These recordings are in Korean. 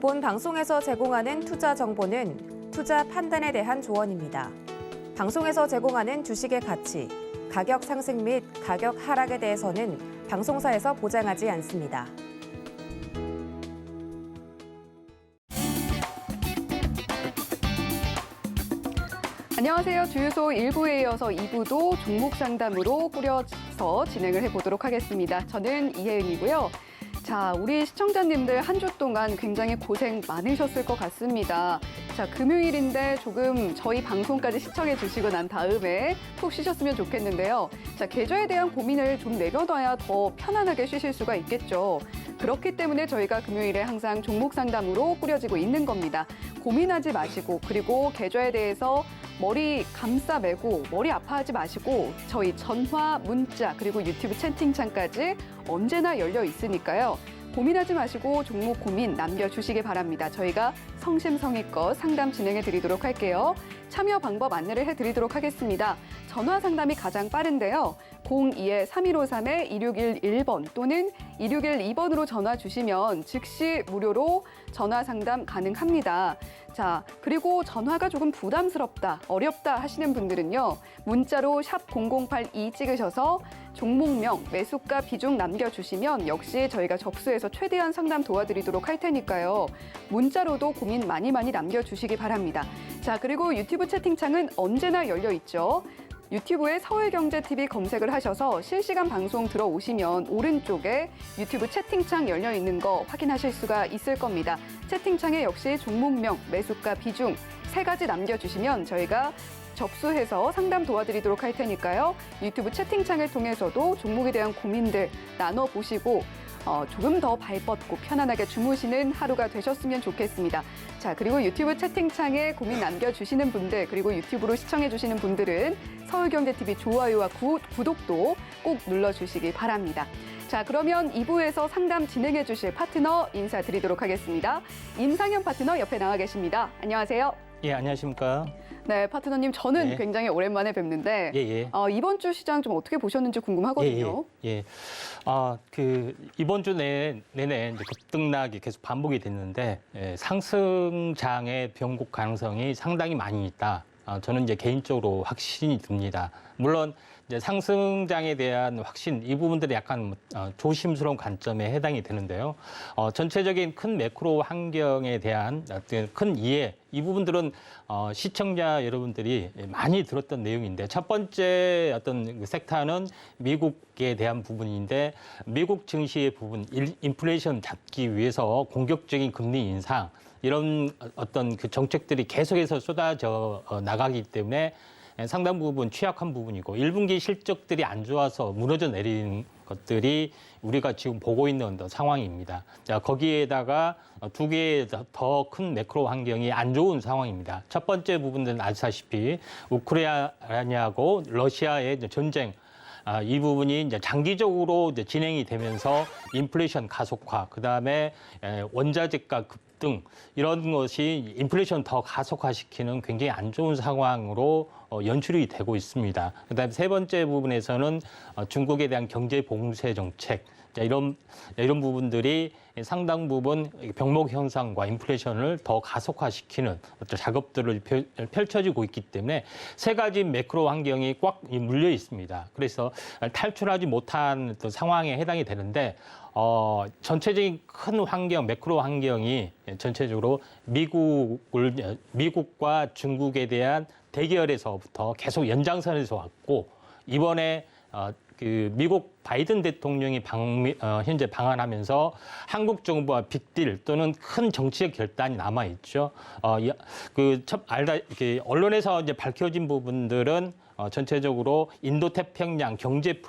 본 방송에서 제공하는 투자 정보는 투자 판단에 대한 조언입니다. 방송에서 제공하는 주식의 가치, 가격 상승 및 가격 하락에 대해서는 방송사에서 보장하지 않습니다. 안녕하세요. 주유소 1부에 이어서 2부도 종목 상담으로 꾸려서 진행을 해보도록 하겠습니다. 저는 이혜은이고요. 자, 우리 시청자님들 한 주 동안 굉장히 고생 많으셨을 것 같습니다. 자, 금요일인데 조금 저희 방송까지 시청해 주시고 난 다음에 푹 쉬셨으면 좋겠는데요. 자, 계좌에 대한 고민을 좀 내려놔야 더 편안하게 쉬실 수가 있겠죠. 그렇기 때문에 저희가 금요일에 항상 종목 상담으로 꾸려지고 있는 겁니다. 고민하지 마시고, 그리고 계좌에 대해서 머리 감싸매고 머리 아파하지 마시고 저희 전화, 문자, 그리고 유튜브 채팅창까지 언제나 열려 있으니까요. 고민하지 마시고 종목 고민 남겨주시기 바랍니다. 저희가 성심성의껏 상담 진행해 드리도록 할게요. 참여 방법 안내를 해드리도록 하겠습니다. 전화 상담이 가장 빠른데요. 02-3153-2611번 또는 2612번으로 전화 주시면 즉시 무료로 전화 상담 가능합니다. 자, 그리고 전화가 조금 부담스럽다, 어렵다 하시는 분들은요. 문자로 샵 0082 찍으셔서 종목명, 매수가, 비중 남겨주시면 역시 저희가 접수해서 최대한 상담 도와드리도록 할 테니까요. 문자로도 고민 많이 남겨주시기 바랍니다. 자, 그리고 유튜브 채팅창은 언제나 열려 있죠. 유튜브에 서울경제TV 검색을 하셔서 실시간 방송 들어오시면 오른쪽에 유튜브 채팅창 열려 있는 거 확인하실 수가 있을 겁니다. 채팅창에 역시 종목명, 매수가, 비중 세 가지 남겨주시면 저희가 접수해서 상담 도와드리도록 할 테니까요. 유튜브 채팅창을 통해서도 종목에 대한 고민들 나눠보시고 조금 더 발 뻗고 편안하게 주무시는 하루가 되셨으면 좋겠습니다. 자, 그리고 유튜브 채팅창에 고민 남겨주시는 분들, 그리고 유튜브로 시청해주시는 분들은 서울경제TV 좋아요와 구독도 꼭 눌러주시기 바랍니다. 자, 그러면 2부에서 상담 진행해 주실 파트너 인사드리도록 하겠습니다. 임상현 파트너 옆에 나와 계십니다. 안녕하세요. 예, 안녕하십니까. 네, 파트너님, 저는 네. 굉장히 오랜만에 뵙는데 이번 주 시장 좀 어떻게 보셨는지 궁금하거든요. 이번 주 내내 이제 급등락이 계속 반복이 됐는데 상승장의 변곡 가능성이 상당히 많이 있다. 저는 이제 개인적으로 확신이 듭니다. 물론 이제 상승장에 대한 확신, 이 부분들이 약간 조심스러운 관점에 해당이 되는데요. 전체적인 큰 매크로 환경에 대한 어떤 큰 이해, 이 부분들은 시청자 여러분들이 많이 들었던 내용인데, 첫 번째 어떤 섹터는 미국에 대한 부분인데, 미국 증시의 부분, 인플레이션 잡기 위해서 공격적인 금리 인상, 이런 어떤 그 정책들이 계속해서 쏟아져 나가기 때문에 상당 부분 취약한 부분이고, 1분기 실적들이 안 좋아서 무너져 내리는 것들이 우리가 지금 보고 있는 상황입니다. 자, 거기에다가 두 개의 더 큰 매크로 환경이 안 좋은 상황입니다. 첫 번째 부분은 아시다시피 우크라이나하고 러시아의 전쟁, 이 부분이 이제 장기적으로 이제 진행이 되면서 인플레이션 가속화, 그다음에 원자재가 급등, 이런 것이 인플레이션 더 가속화시키는 굉장히 안 좋은 상황으로 연출이 되고 있습니다. 그다음에 세 번째 부분에서는 중국에 대한 경제 봉쇄 정책, 이런 부분들이 상당 부분 병목 현상과 인플레이션을 더 가속화시키는 어떤 작업들을 펼쳐지고 있기 때문에 세 가지 매크로 환경이 꽉 물려 있습니다. 그래서 탈출하지 못한 어떤 상황에 해당이 되는데, 전체적인 큰 환경, 매크로 환경이 전체적으로 미국과 중국에 대한 대결에서부터 계속 연장선에서 왔고, 이번에 미국 바이든 대통령이 현재 방한하면서 한국 정부와 빅딜 또는 큰 정치적 결단이 남아 있죠. 언론에서 이제 밝혀진 부분들은 전체적으로 인도 태평양 경제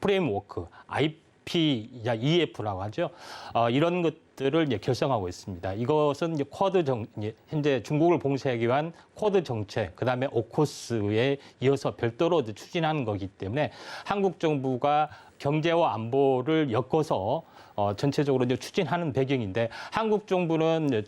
프레임워크, IPEF라고 하죠. 이런 것들을 이제 결성하고 있습니다. 이것은 이제 현재 중국을 봉쇄하기 위한 쿼드 정책, 그다음에 오코스에 이어서 별도로 추진하는 거기 때문에 한국 정부가 경제와 안보를 엮어서 전체적으로 이제 추진하는 배경인데, 한국 정부는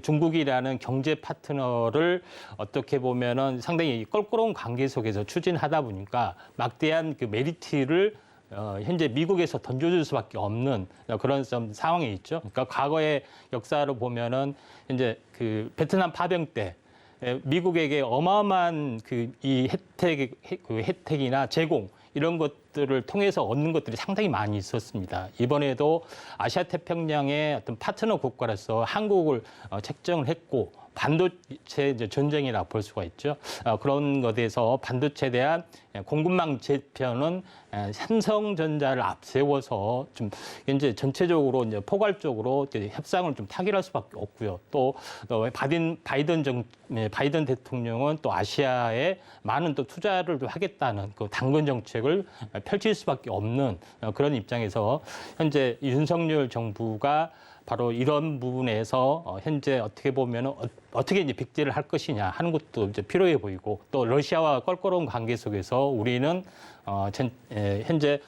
중국이라는 경제 파트너를 어떻게 보면은 상당히 껄끄러운 관계 속에서 추진하다 보니까 막대한 그 메리트를 현재 미국에서 던져줄 수밖에 없는 그런 좀 상황에 있죠. 그러니까 과거의 역사를 보면은 이제 그 베트남 파병 때 미국에게 어마어마한 이 혜택이나 제공 이런 것들을 통해서 얻는 것들이 상당히 많이 있었습니다. 이번에도 아시아 태평양의 어떤 파트너 국가로서 한국을 책정을 했고 반도체 전쟁이라 볼 수가 있죠. 그런 것에서 반도체에 대한 공급망 재편은 삼성전자를 앞세워서 좀 이제 전체적으로 이제 포괄적으로 이제 협상을 좀 타결할 수밖에 없고요. 또 바이든 대통령은 또 아시아에 많은 또 투자를 좀 하겠다는 그 당근 정책을 펼칠 수밖에 없는 그런 입장에서 현재 윤석열 정부가 바로 이런 부분에서 현재 어떻게 보면은 어떻게 이제 빅딜을 할 것이냐 하는 것도 이제 필요해 보이고 또 러시아와 껄끄러운 관계 속에서 우리는 현재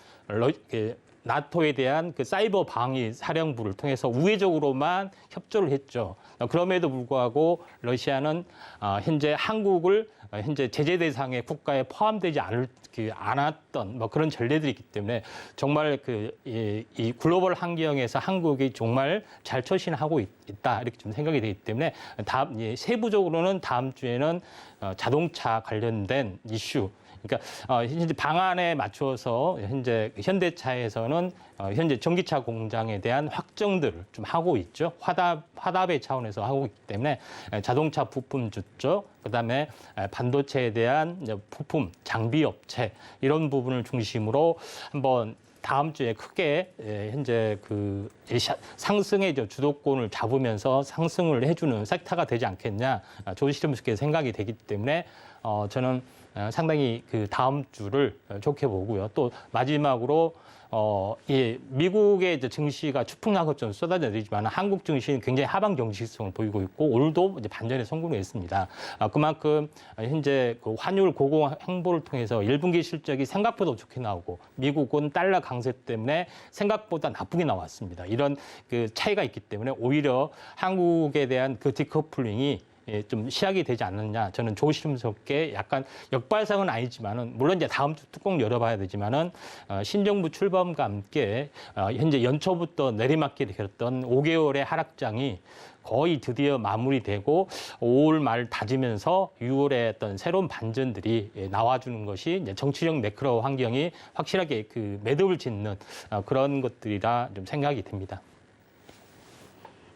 나토에 대한 그 사이버 방위 사령부를 통해서 우회적으로만 협조를 했죠. 그럼에도 불구하고 러시아는 현재 한국을 현재 제재 대상의 국가에 포함되지 않았던 뭐 그런 전례들이 있기 때문에 정말 이 글로벌 환경에서 한국이 정말 잘 처신하고 있다 이렇게 좀 생각이 되기 때문에 세부적으로는 다음 주에는 자동차 관련된 이슈. 그러니까 현재 방안에 맞춰서 현재 현대차에서는 현재 전기차 공장에 대한 확정들을 좀 하고 있죠. 화답의 차원에서 하고 있기 때문에 자동차 부품주 쪽, 그다음에 반도체에 대한 부품 장비 업체 이런 부분을 중심으로 한번 다음 주에 크게 현재 그 상승의 주도권을 잡으면서 상승을 해주는 섹터가 되지 않겠냐 조심스럽게 생각이 되기 때문에 저는 상당히 그 다음 주를 좋게 보고요. 또 마지막으로 미국의 이제 증시가 추풍낙을 좀 쏟아내리지만 한국 증시는 굉장히 하방 경직성을 보이고 있고 오늘도 이제 반전에 성공을 했습니다. 그만큼 현재 그 환율 고공 행보를 통해서 1분기 실적이 생각보다 좋게 나오고 미국은 달러 강세 때문에 생각보다 나쁘게 나왔습니다. 이런 그 차이가 있기 때문에 오히려 한국에 대한 그 디커플링이 좀 시작이 되지 않느냐. 저는 조심스럽게 약간 역발상은 아니지만은 물론 이제 다음 주 뚜껑 열어봐야 되지만은 신정부 출범과 함께 현재 연초부터 내리막길을 걸었던 5개월의 하락장이 거의 드디어 마무리되고 5월 말 다지면서 6월에 어떤 새로운 반전들이 나와주는 것이 이제 정치적 매크로 환경이 확실하게 그 매듭을 짓는 그런 것들이라 좀 생각이 듭니다.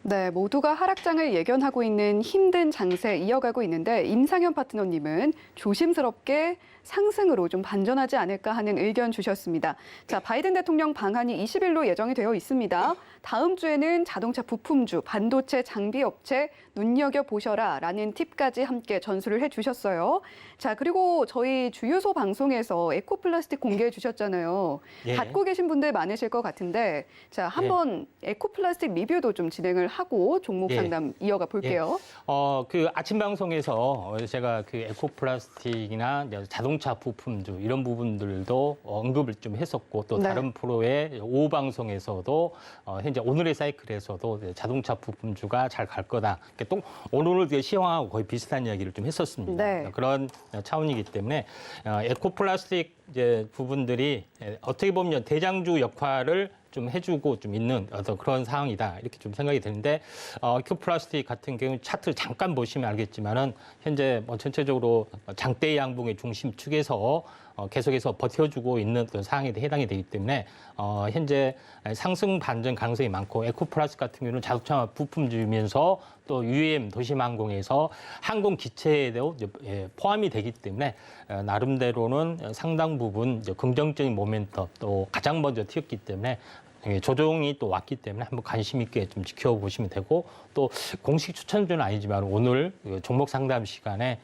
네, 모두가 하락장을 예견하고 있는 힘든 장세 이어가고 있는데 임상현 파트너님은 조심스럽게 상승으로 좀 반전하지 않을까 하는 의견 주셨습니다. 자, 바이든 대통령 방한이 20일로 예정이 되어 있습니다. 다음 주에는 자동차 부품주, 반도체 장비 업체 눈여겨보셔라 라는 팁까지 함께 전수를 해주셨어요. 자, 그리고 저희 주유소 방송에서 에코플라스틱 공개해 주셨잖아요. 예. 갖고 계신 분들 많으실 것 같은데 자, 한번 에코플라스틱 리뷰도 좀 진행을 하고 종목 예. 상담 이어가 볼게요. 그 아침 방송에서 제가 그 에코플라스틱이나 자동차 부품주 이런 부분들도 언급을 좀 했었고 또 네. 다른 프로의 오후 방송에서도 현재 오늘의 사이클에서도 자동차 부품주가 잘 갈 거다. 또 오늘 시황하고 거의 비슷한 이야기를 좀 했었습니다. 네. 그런 차원이기 때문에 에코플라스틱 부분들이 어떻게 보면 대장주 역할을 좀 해주고 좀 있는 어떤 그런 상황이다 이렇게 좀 생각이 드는데 에코플라스틱 같은 경우 차트 잠깐 보시면 알겠지만은 현재 뭐 전체적으로 장대 양봉의 중심축에서 계속해서 버텨주고 있는 그런 상황에 해당이 되기 때문에 현재 상승 반전 가능성이 많고 에코플라스틱 같은 경우는 자동차 부품주면서 또 UAM 도심항공에서 항공 기체에도 포함이 되기 때문에 나름대로는 상당 부분 긍정적인 모멘텀 또 가장 먼저 튀었기 때문에 조정이 또 왔기 때문에 한번 관심 있게 좀 지켜보시면 되고 또 공식 추천주는 아니지만 오늘 종목 상담 시간에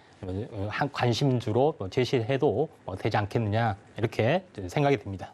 한 관심주로 제시해도 되지 않겠느냐 이렇게 생각이 듭니다.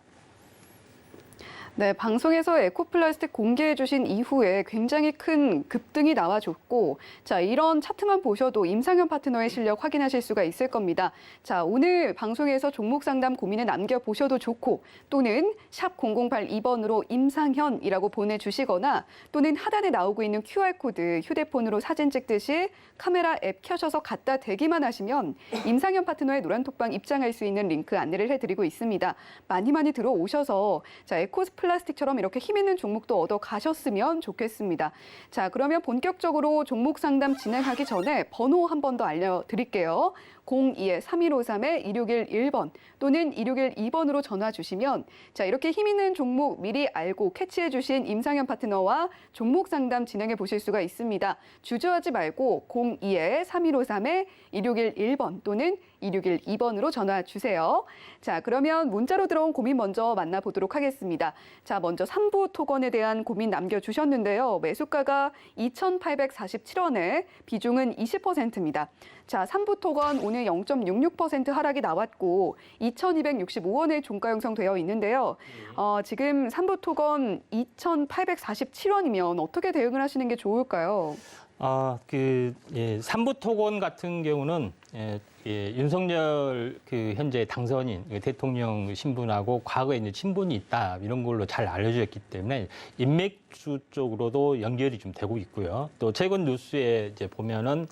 네, 방송에서 에코플라스틱 공개해 주신 이후에 굉장히 큰 급등이 나와줬고, 자, 이런 차트만 보셔도 임상현 파트너의 실력 확인하실 수가 있을 겁니다. 자, 오늘 방송에서 종목 상담 고민에 남겨보셔도 좋고, 또는 샵 0082번으로 임상현이라고 보내주시거나, 또는 하단에 나오고 있는 QR코드 휴대폰으로 사진 찍듯이 카메라 앱 켜셔서 갖다 대기만 하시면 임상현 파트너의 노란톡방 입장할 수 있는 링크 안내를 해드리고 있습니다. 많이 들어오셔서 자, 에코플라스틱처럼 이렇게 힘 있는 종목도 얻어 가셨으면 좋겠습니다. 자, 그러면 본격적으로 종목 상담 진행하기 전에 번호 한 번 더 알려드릴게요. 02-3153-2611번 또는 2612번으로 전화 주시면 자, 이렇게 힘 있는 종목 미리 알고 캐치해 주신 임상현 파트너와 종목 상담 진행해 보실 수가 있습니다. 주저하지 말고 02-3153-2611번 또는 2612번으로 전화 주세요. 자, 그러면 문자로 들어온 고민 먼저 만나보도록 하겠습니다. 자, 먼저 3부 토건에 대한 고민 남겨주셨는데요. 매수가가 2,847원에 비중은 20%입니다. 자, 3부 토건 오늘 0.66% 하락이 나왔고 2,265원에 종가 형성되어 있는데요. 지금 3부 토건 2,847원이면 어떻게 대응을 하시는 게 좋을까요? 삼부 토건 같은 경우는 윤석열 현재 당선인 대통령 신분하고 과거에 이제 친분이 있다 이런 걸로 잘 알려졌기 때문에 인맥주 쪽으로도 연결이 좀 되고 있고요. 또 최근 뉴스에 이제 보면은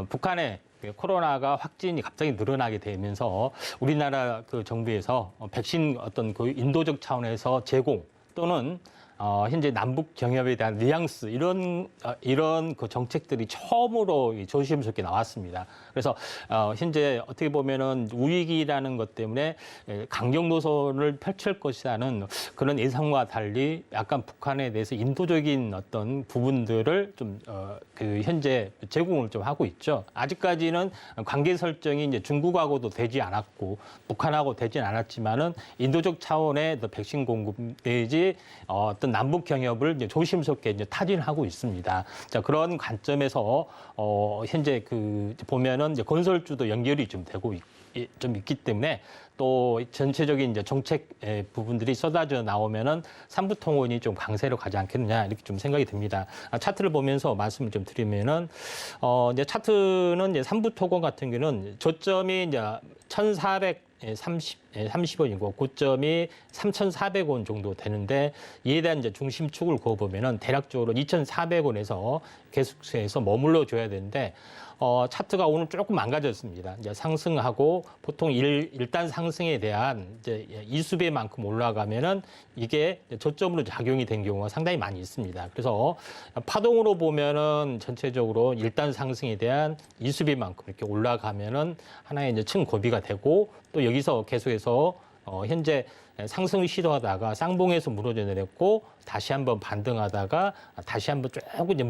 북한의 코로나가 확진이 갑자기 늘어나게 되면서 우리나라 정부에서 백신 어떤 인도적 차원에서 제공 또는 현재 남북 경협에 대한 뉘앙스 이런 정책들이 처음으로 조심스럽게 나왔습니다. 그래서 현재 어떻게 보면은 우위기라는 것 때문에 강경 노선을 펼칠 것이라는 그런 예상과 달리 약간 북한에 대해서 인도적인 어떤 부분들을 좀 현재 제공을 좀 하고 있죠. 아직까지는 관계 설정이 이제 중국하고도 되지 않았고 북한하고 되진 않았지만은 인도적 차원의 백신 공급 내지 어떤 남북 경협을 이제 조심스럽게 이제 타진하고 있습니다. 자, 그런 관점에서 현재 보면은 이제 건설주도 연결이 좀 되고 좀 있기 때문에 또 전체적인 이제 정책 부분들이 쏟아져 나오면은 삼부 통원이 좀 강세로 가지 않겠느냐 이렇게 좀 생각이 듭니다. 차트를 보면서 말씀을 좀 드리면은 이제 차트는 이제 삼부 토건 같은 경우는 저점이 이제 1,430원이고 고점이 3,400원 정도 되는데 이에 대한 이제 중심축을 그어보면은 대략적으로 2,400원에서 계속해서 머물러 줘야 되는데 차트가 오늘 조금 망가졌습니다. 이제 상승하고 보통 일단 상승에 대한 이제 이수배만큼 올라가면은 이게 저점으로 작용이 된 경우가 상당히 많이 있습니다. 그래서 파동으로 보면은 전체적으로 일단 상승에 대한 이수배만큼 이렇게 올라가면은 하나의 이제 층고비가 되고 또 여기서 계속해서 현재 상승 시도하다가 쌍봉에서 무너져 내렸고 다시 한번 반등하다가 다시 한번 조금 이제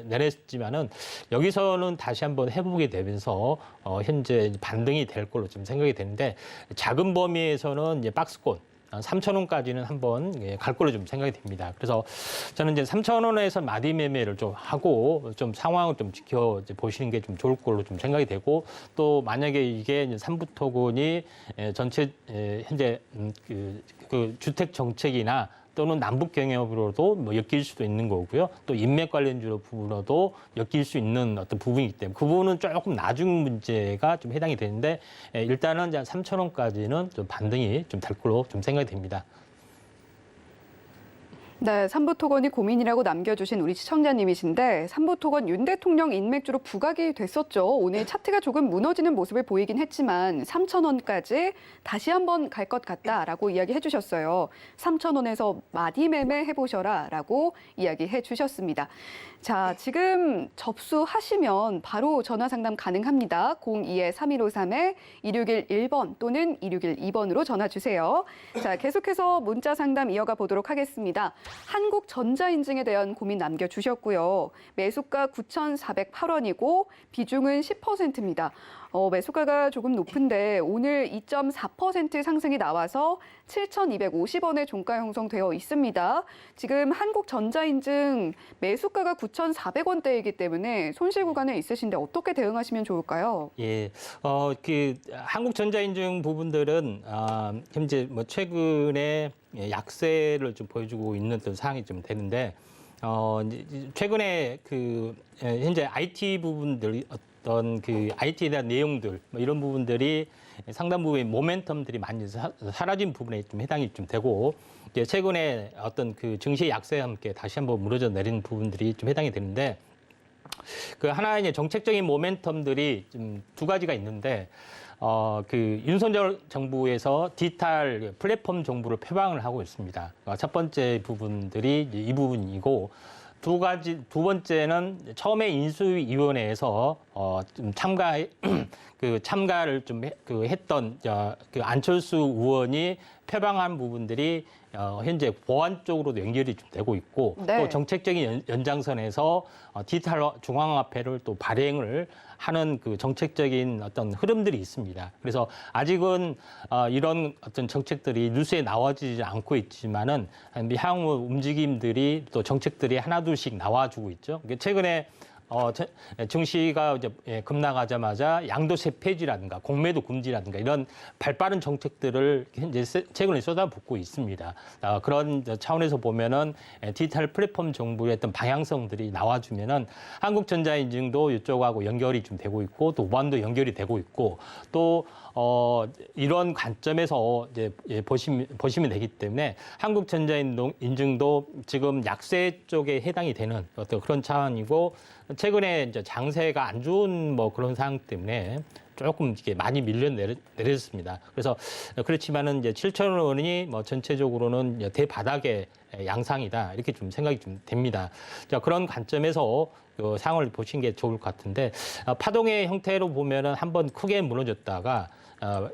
내렸지만은 여기서는 다시 한번 회복이 되면서 현재 반등이 될 걸로 좀 생각이 되는데 작은 범위에서는 이제 박스권 3,000원까지는 한번 갈 걸로 좀 생각이 됩니다. 그래서 저는 이제 3,000원에서 마디 매매를 좀 하고 좀 상황을 좀 지켜 보시는 게 좀 좋을 걸로 좀 생각이 되고 또 만약에 이게 이제 삼부토건이 전체 현재 그 주택 정책이나 또는 남북 경협으로도 뭐 엮일 수도 있는 거고요. 또 인맥 관련주로 부분으로도 엮일 수 있는 어떤 부분이기 때문에 그 부분은 조금 나중 문제가 좀 해당이 되는데 일단은 한 3,000원까지는 좀 반등이 좀 될 걸로 좀 생각이 됩니다. 네, 삼부토건이 고민이라고 남겨주신 우리 시청자님이신데 삼부토건 윤 대통령 인맥주로 부각이 됐었죠. 오늘 차트가 조금 무너지는 모습을 보이긴 했지만 3,000원까지 다시 한번 갈 것 같다라고 이야기해 주셨어요. 3,000원에서 마디 매매 해보셔라 라고 이야기해 주셨습니다. 자, 지금 접수하시면 바로 전화 상담 가능합니다. 02-3153-2611번 또는 2612번으로 전화 주세요. 자, 계속해서 문자 상담 이어가 보도록 하겠습니다. 한국전자인증에 대한 고민 남겨주셨고요. 매수가 9,408원이고 비중은 10%입니다. 매수가가 조금 높은데 오늘 2.4% 상승이 나와서 7,250원에 종가 형성되어 있습니다. 지금 한국전자인증 매수가가 9,400원대이기 때문에 손실 구간에 있으신데 어떻게 대응하시면 좋을까요? 예, 한국전자인증 부분들은 현재 뭐 최근에 약세를 좀 보여주고 있는 어떤 상황이 좀 되는데 이제 최근에 현재 IT 부분들 어떤 IT에 대한 내용들 뭐 이런 부분들이 상당 부분의 모멘텀들이 많이 사라진 부분에 좀 해당이 좀 되고 이제 최근에 어떤 증시 약세와 함께 다시 한번 무너져 내리는 부분들이 좀 해당이 되는데 하나의 이제 정책적인 모멘텀들이 좀 두 가지가 있는데 윤석열 정부에서 디지털 플랫폼 정부를 표방을 하고 있습니다. 첫 번째 부분들이 이 부분이고 두 번째는 처음에 인수위원회에서 좀 참가를 좀 했던 안철수 의원이 표방한 부분들이 현재 보안 쪽으로도 연결이 좀 되고 있고 네. 또 정책적인 연장선에서 디지털 중앙화폐를 또 발행을 하는 정책적인 어떤 흐름들이 있습니다. 그래서 아직은 이런 어떤 정책들이 뉴스에 나와지지 않고 있지만은 향후 움직임들이 또 정책들이 하나둘씩 나와주고 있죠. 최근에 증시가 이제 급락하자마자 양도세 폐지라든가 공매도 금지라든가 이런 발빠른 정책들을 현재 최근에 쏟아붓고 있습니다. 그런 차원에서 보면은 디지털 플랫폼 정부의 어떤 방향성들이 나와주면은 한국전자인증도 이쪽하고 연결이 좀 되고 있고 또 우한도 연결이 되고 있고 또 이런 관점에서 이제 보시면 되기 때문에 한국전자인증도 지금 약세 쪽에 해당이 되는 어떤 그런 차원이고 최근에 이제 장세가 안 좋은 그런 상황 때문에 조금 이게 많이 내렸습니다. 그래서 그렇지만은 이제 7천 원이 전체적으로는 이제 대바닥의 양상이다 이렇게 좀 생각이 좀 됩니다. 자, 그런 관점에서 상황을 보시는 게 좋을 것 같은데 파동의 형태로 보면은 한번 크게 무너졌다가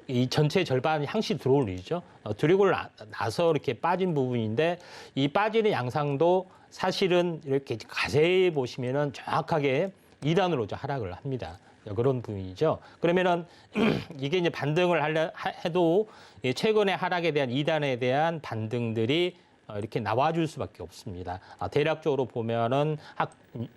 이 전체 절반이 항시 들어올 일이죠. 들이고 나서 이렇게 빠진 부분인데 이 빠지는 양상도 사실은 이렇게 자세히 보시면은 정확하게 2단으로 하락을 합니다. 그런 부분이죠. 그러면은 이게 이제 반등을 해도 최근의 하락에 대한 2단에 대한 반등들이 이렇게 나와줄 수밖에 없습니다. 대략적으로 보면은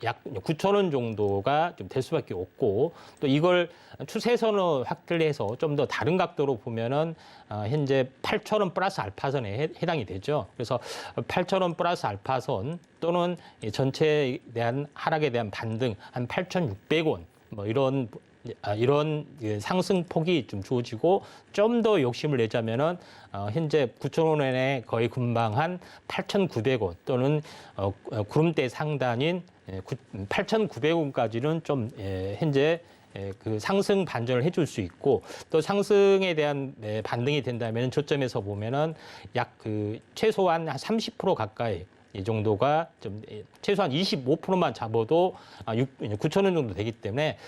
약 9천 원 정도가 좀 될 수밖에 없고 또 이걸 추세선을 확대해서 좀 더 다른 각도로 보면은 현재 8천 원 플러스 알파선에 해당이 되죠. 그래서 8천 원 플러스 알파선 또는 전체에 대한 하락에 대한 반등 한 8,600원 이런 상승폭이 좀 주어지고 좀 더 욕심을 내자면은 현재 9,000원에 거의 근방한 8,900원 또는 구름대 상단인 8,900원까지는 좀 현재 상승 반전을 해줄 수 있고 또 상승에 대한 반등이 된다면 저점에서 보면은 약 최소한 한 30% 가까이 이 정도가 좀 최소한 25%만 잡아도 9천 원 정도 되기 때문에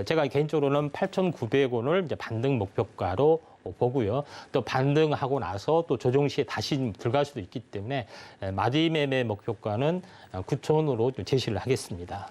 제가 개인적으로는 8,900원을 이제 반등 목표가로 보고요. 또 반등하고 나서 또 조정 시에 다시 들어갈 수도 있기 때문에 마디 매매 목표가는 9천 원으로 제시를 하겠습니다.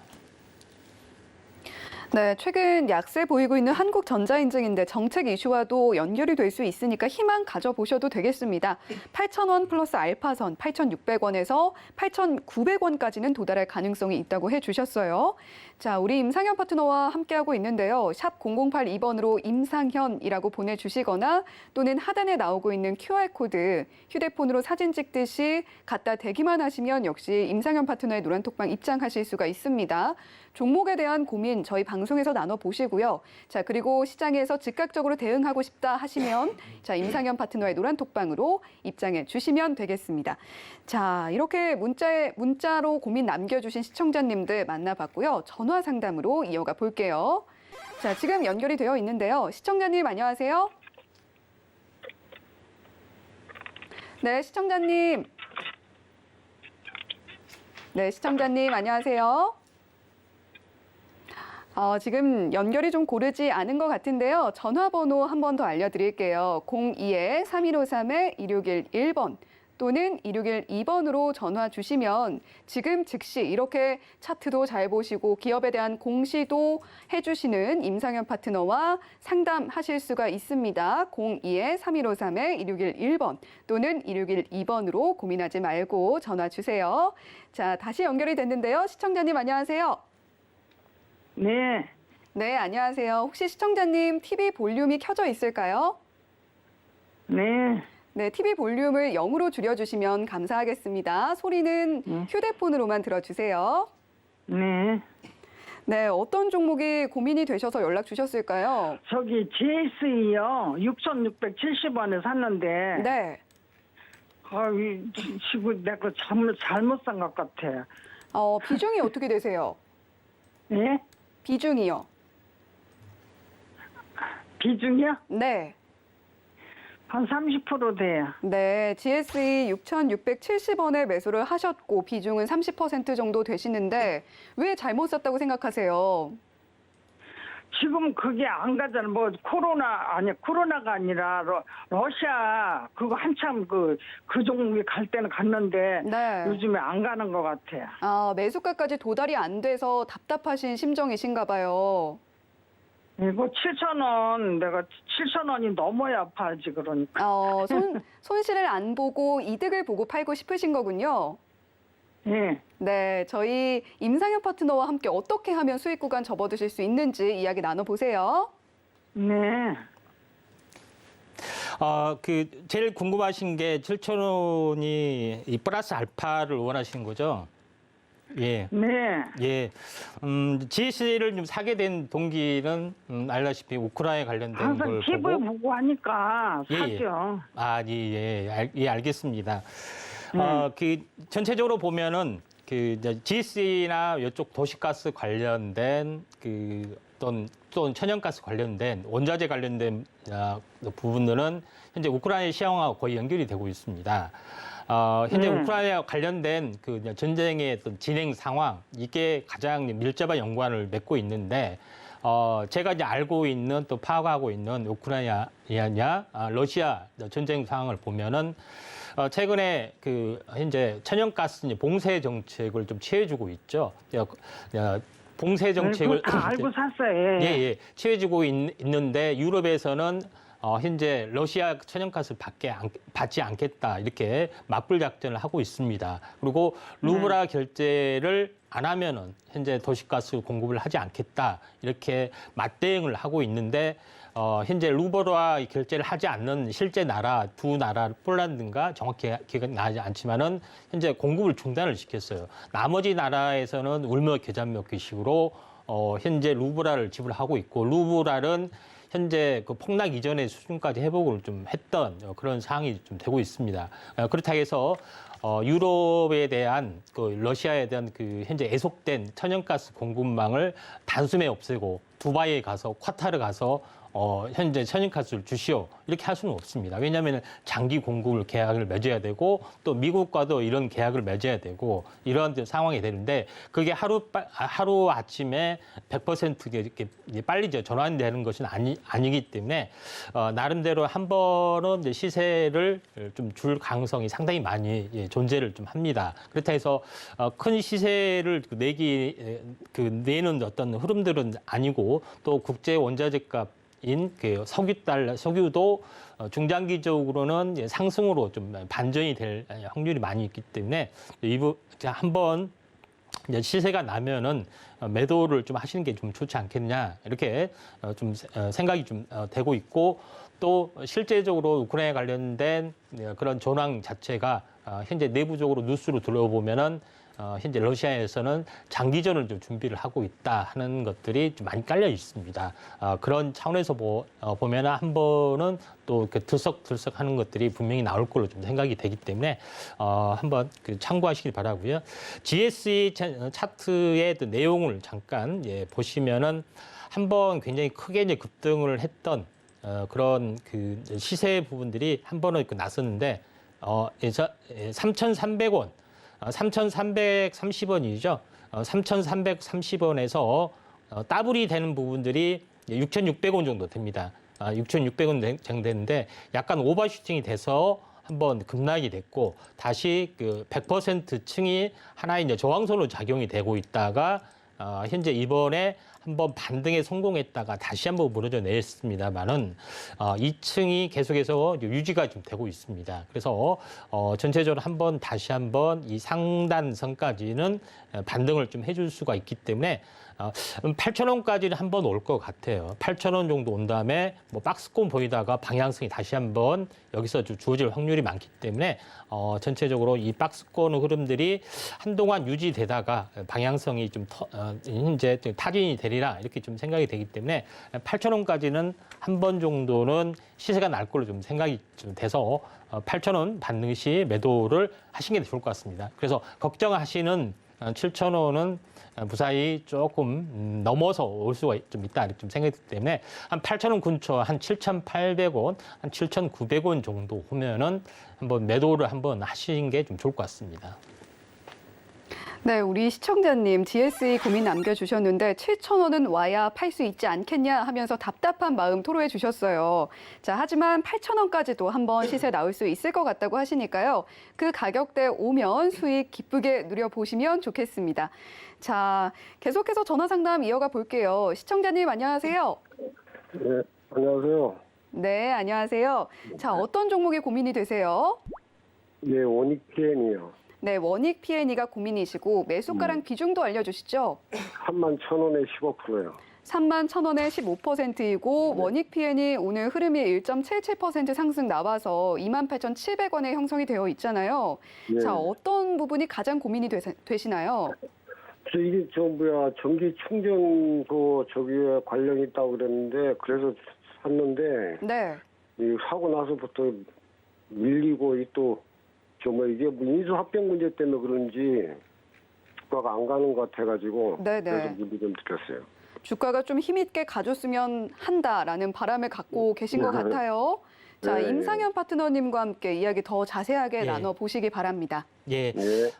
네, 최근 약세 보이고 있는 한국전자인증인데 정책 이슈와도 연결이 될 수 있으니까 희망 가져보셔도 되겠습니다. 8,000원 플러스 알파선 8,600원에서 8,900원까지는 도달할 가능성이 있다고 해주셨어요. 자, 우리 임상현 파트너와 함께하고 있는데요. 샵 0082번으로 임상현이라고 보내주시거나 또는 하단에 나오고 있는 QR코드 휴대폰으로 사진 찍듯이 갖다 대기만 하시면 역시 임상현 파트너의 노란톡방 입장하실 수가 있습니다. 종목에 대한 고민 저희 방송에서 나눠보시고요. 자, 그리고 시장에서 즉각적으로 대응하고 싶다 하시면 자, 임상현 파트너의 노란톡방으로 입장해 주시면 되겠습니다. 자, 이렇게 문자로 고민 남겨주신 시청자님들 만나봤고요. 전화 상담으로 이어가 볼게요. 자, 지금 연결이 되어 있는데요. 시청자님 안녕하세요. 네, 시청자님. 네, 시청자님 안녕하세요. 지금 연결이 좀 고르지 않은 것 같은데요. 전화번호 한 번 더 알려드릴게요. 02-3153-2611번 또는 2612번으로 전화 주시면 지금 즉시 이렇게 차트도 잘 보시고 기업에 대한 공시도 해주시는 임상현 파트너와 상담하실 수가 있습니다. 02-3153-2611번 또는 2612번으로 고민하지 말고 전화 주세요. 자, 다시 연결이 됐는데요. 시청자님 안녕하세요. 네, 네, 안녕하세요. 혹시 시청자님 TV 볼륨이 켜져 있을까요? 네, 네, TV 볼륨을 0으로 줄여주시면 감사하겠습니다. 소리는 휴대폰으로만 들어주세요. 네. 네, 어떤 종목이 고민이 되셔서 연락 주셨을까요? 저기 GSE요. 6,670원에 샀는데 네. 지금 내가 잘못 산 것 같아. 비중이 어떻게 되세요? 예? 비중이요? 비중이요? 네. 한 30% 돼요. 네, GSE 6,670원에 매수를 하셨고 비중은 30% 정도 되시는데 왜 잘못 샀다고 생각하세요? 지금 그게 안 가잖아. 뭐 코로나가 아니라 러시아 그거 한참 그 종목이 갈 때는 갔는데 네. 요즘에 안 가는 것 같아요. 매수가까지 도달이 안 돼서 답답하신 심정이신가 봐요. 이거 7,000원 내가 7,000원이 넘어야 팔지 그러니까. 손실을 안 보고 이득을 보고 팔고 싶으신 거군요. 예. 네, 저희 임상현 파트너와 함께 어떻게 하면 수익 구간 접어드실 수 있는지 이야기 나눠보세요. 네. 제일 궁금하신 게 7,000원이 이 플러스 알파를 원하시는 거죠? 예. 네. 예. GS를 좀 사게 된 동기는 알다시피 우크라이나에 관련된 항상 걸 TV 보고. 보고 하니까 예, 사죠. 예, 알겠습니다. 전체적으로 보면은 이제 GS나 이쪽 도시가스 관련된 또는 천연가스 관련된 원자재 관련된 부분들은 현재 우크라이나 시황하고 거의 연결이 되고 있습니다. 현재 우크라이나 관련된 전쟁의 어떤 진행 상황, 이게 가장 밀접한 연관을 맺고 있는데, 제가 이제 알고 있는 또 파악하고 있는 우크라이나, 러시아 전쟁 상황을 보면은, 최근에 현재 천연가스 봉쇄 정책을 좀 취해주고 있죠. 봉쇄 정책을. 그거 다 알고 샀어요. 예, 취해주고 있는데, 유럽에서는 현재 러시아 천연가스를 받지 않겠다 이렇게 맞불 작전을 하고 있습니다. 그리고 루브라 결제를 안 하면은 현재 도시가스 공급을 하지 않겠다 이렇게 맞대응을 하고 있는데 현재 루브라 결제를 하지 않는 실제 두 나라 폴란드인가 정확히 기억이 나지 않지만은 현재 공급을 중단을 시켰어요. 나머지 나라에서는 울며 겨자 먹기식으로 현재 루브라를 지불하고 있고 루브라는 현재 폭락 이전의 수준까지 회복을 좀 했던 그런 상황이 좀 되고 있습니다. 그렇다고 해서 유럽에 대한 러시아에 대한 현재 애속된 천연가스 공급망을 단숨에 없애고 두바이에 가서 쿼타르 가서 현재 천연가스를 주시오 이렇게 할 수는 없습니다. 왜냐하면 장기 공급을 계약을 맺어야 되고 또 미국과도 이런 계약을 맺어야 되고 이런 상황이 되는데 그게 하루 아침에 100% 이렇게 빨리 전환되는 것은 아니기 때문에 나름대로 한 번은 이제 시세를 좀 줄 가능성이 상당히 많이 존재를 좀 합니다. 그렇다 해서 큰 시세를 내는 어떤 흐름들은 아니고 또 국제 원자재 값인 석유도 중장기적으로는 상승으로 좀 반전이 될 확률이 많이 있기 때문에 한번 시세가 나면은 매도를 좀 하시는 게 좀 좋지 않겠냐 이렇게 좀 생각이 좀 되고 있고 또 실제적으로 우크라이나 관련된 그런 전황 자체가 현재 내부적으로 뉴스로 들어보면은 현재 러시아에서는 장기전을 좀 준비를 하고 있다 하는 것들이 좀 많이 깔려 있습니다. 그런 차원에서 보면 한 번은 또 들썩들썩 하는 것들이 분명히 나올 걸로 좀 생각이 되기 때문에 한번 참고하시길 바라고요. GSE 차트의 내용을 잠깐 보시면은 한번 굉장히 크게 이제 급등을 했던 그런 시세 부분들이 한 번은 났었는데 3,300원. 3,330원이죠. 3,330원에서 더블이 되는 부분들이 6,600원 정도 됩니다. 6,600원 정도 되는데 약간 오버슈팅이 돼서 한번 급락이 됐고 다시 100% 층이 하나의 이제 저항선으로 작용이 되고 있다가 현재 이번에 한번 반등에 성공했다가 다시 한번 무너져 내렸습니다만은 2층이 계속해서 유지가 좀 되고 있습니다. 그래서 전체적으로 한번 다시 한번 이 상단선까지는 반등을 좀 해줄 수가 있기 때문에 8,000원까지는 한번 올 것 같아요. 8,000원 정도 온 다음에 뭐 박스권 보이다가 방향성이 다시 한번 여기서 주어질 확률이 많기 때문에 전체적으로 이 박스권 흐름들이 한동안 유지되다가 방향성이 좀 이제 타진이 되리라 이렇게 좀 생각이 되기 때문에 8,000원까지는 한 번 정도는 시세가 날 걸로 좀 생각이 좀 돼서 8,000원 반등 시 매도를 하시는 게 좋을 것 같습니다. 그래서 걱정하시는 7,000원은 무사히 조금 넘어서 올 수가 좀 있다 이렇게 좀 생각이 들기 때문에 한 8,000원 근처 한 7,800원, 한 7,900원 정도 보면은 한번 매도를 한번 하시는 게 좀 좋을 것 같습니다. 네, 우리 시청자님 GSE 고민 남겨주셨는데 7,000원은 와야 팔 수 있지 않겠냐 하면서 답답한 마음 토로해 주셨어요. 자, 하지만 8,000원까지도 한번 시세 나올 수 있을 것 같다고 하시니까요. 그 가격대 오면 수익 기쁘게 누려보시면 좋겠습니다. 자, 계속해서 전화 상담 이어가 볼게요. 시청자님 안녕하세요. 네, 안녕하세요. 네, 안녕하세요. 자, 어떤 종목이 고민이 되세요? 예, 원익PN이요. 네, 원익 P&E가 고민이시고 매수가랑 비중도 알려주시죠. 31,000원에 15%요. 31,000원에 15%이고 원익 P&E 오늘 흐름이 1.77% 상승 나와서 28,700원에 형성이 되어 있잖아요. 예. 자, 어떤 부분이 가장 고민이 되시나요? 이게 전기 충전소 저기에 관련이 있다고 그랬는데 그래서 샀는데 네. 이 사고 나서부터 밀리고 이게 인수 합병 문제 때문에 그런지 주가가 안 가는 것 같아가지고 네네. 그래서 문제 좀 느꼈어요. 주가가 좀 힘있게 가줬으면 한다라는 바람을 갖고 계신 것 같아요. 자, 네. 임상현 파트너님과 함께 이야기 더 자세하게 예. 나눠보시기 바랍니다. 예, 예.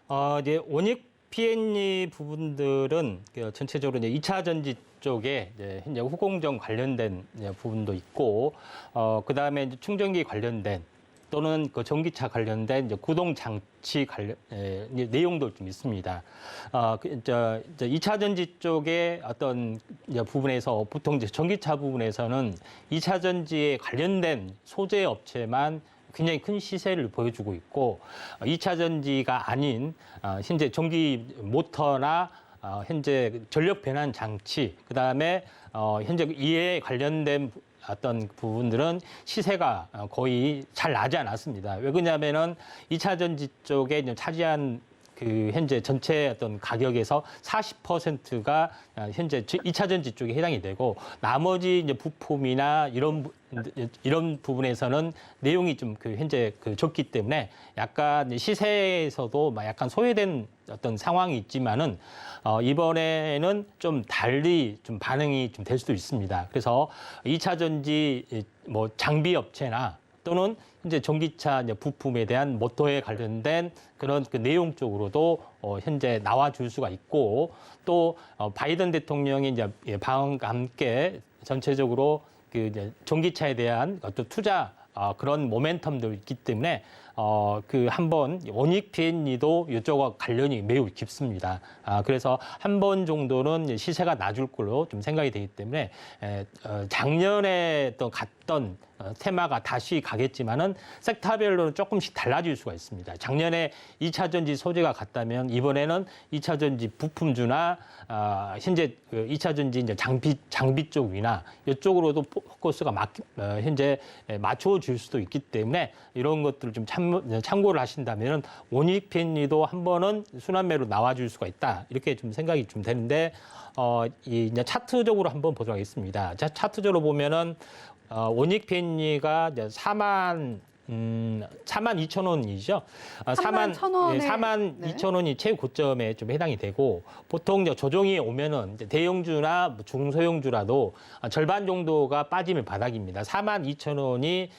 이제 원익 P&E 부분들은 전체적으로 이제 2차 전지 쪽에 이제 현재 후공정 관련된 부분도 있고, 그 다음에 이제 충전기 관련된 또는 그 전기차 관련된 이제 구동 장치 관련 내용도 좀 있습니다. 이제 2차 전지 쪽의 어떤 이제 부분에서 보통 이제 전기차 부분에서는 2차 전지에 관련된 소재 업체만 굉장히 큰 시세를 보여주고 있고 2차 전지가 아닌 현재 전기 모터나 현재 전력 변환 장치 그다음에 현재 이에 관련된 어떤 부분들은 시세가 거의 잘 나지 않았습니다. 왜 그러냐면은 2차 전지 쪽에 이제 차지한 그 현재 전체 어떤 가격에서 40%가 현재 2차 전지 쪽에 해당이 되고 나머지 이제 부품이나 이런 부분에서는 내용이 좀 그 현재 그 적기 때문에 약간 시세에서도 막 약간 소외된 어떤 상황이 있지만은 이번에는 좀 달리 좀 반응이 좀 될 수도 있습니다. 그래서 2차 전지 뭐 장비 업체나 또는 현재 전기차 이제 부품에 대한 모터에 관련된 그런 그 내용 쪽으로도 현재 나와줄 수가 있고 또 바이든 대통령이 이제 방언과 함께 전체적으로 그 이제 전기차에 대한 어떤 투자 그런 모멘텀도 있기 때문에 그 한번 원익 P&E도 이쪽과 관련이 매우 깊습니다. 그래서 한 번 정도는 시세가 낮을 걸로 좀 생각이 되기 때문에 작년에 또 갔던 테마가 다시 가겠지만은 섹터별로는 조금씩 달라질 수가 있습니다. 작년에 2차 전지 소재가 갔다면 이번에는 2차 전지 부품주나 현재 그 2차 전지 이제 장비 쪽이나 이쪽으로도 포커스가 현재 맞춰질 수도 있기 때문에 이런 것들을 좀 참고를 하신다면은 원익 P&E도 한 번은 순환매로 나와줄 수가 있다 이렇게 좀 생각이 좀 되는데 이제 차트적으로 한번 보도록 하겠습니다. 자, 차트적으로 보면은 원익 P&E가 이제 42,000원이죠. 42,000원이 최고점에 좀 해당이 되고 보통 이제 조정이 오면은 이제 대형주나 중소형주라도 절반 정도가 빠지면 바닥입니다. 42,000원이